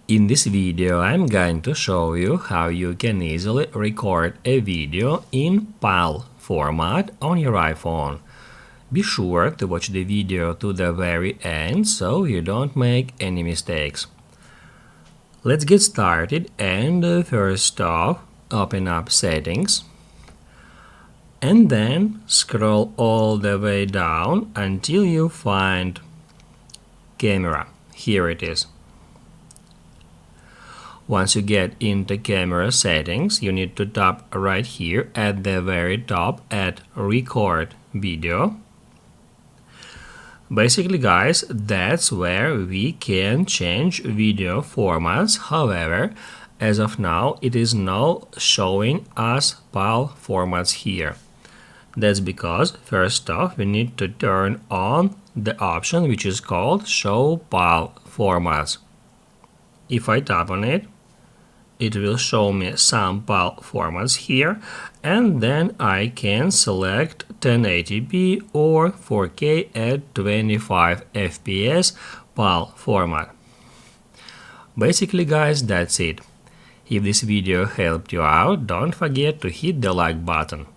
In this video, I'm going to show you how you can easily record a video in PAL format on your iPhone. Be sure to watch the video to the very end so you don't make any mistakes. Let's get started, and first off, open up Settings and then scroll all the way down until you find Camera. Here it is. Once you get into camera settings, you need to tap right here at the very top at Record Video. Basically, guys, that's where we can change video formats. However, as of now, it is not showing us PAL formats here. That's because, first off, we need to turn on the option which is called Show PAL Formats. If I tap on it, it will show me some PAL formats here, and then I can select 1080p or 4K at 25 FPS PAL format. Basically, guys, that's it. If this video helped you out, don't forget to hit the like button.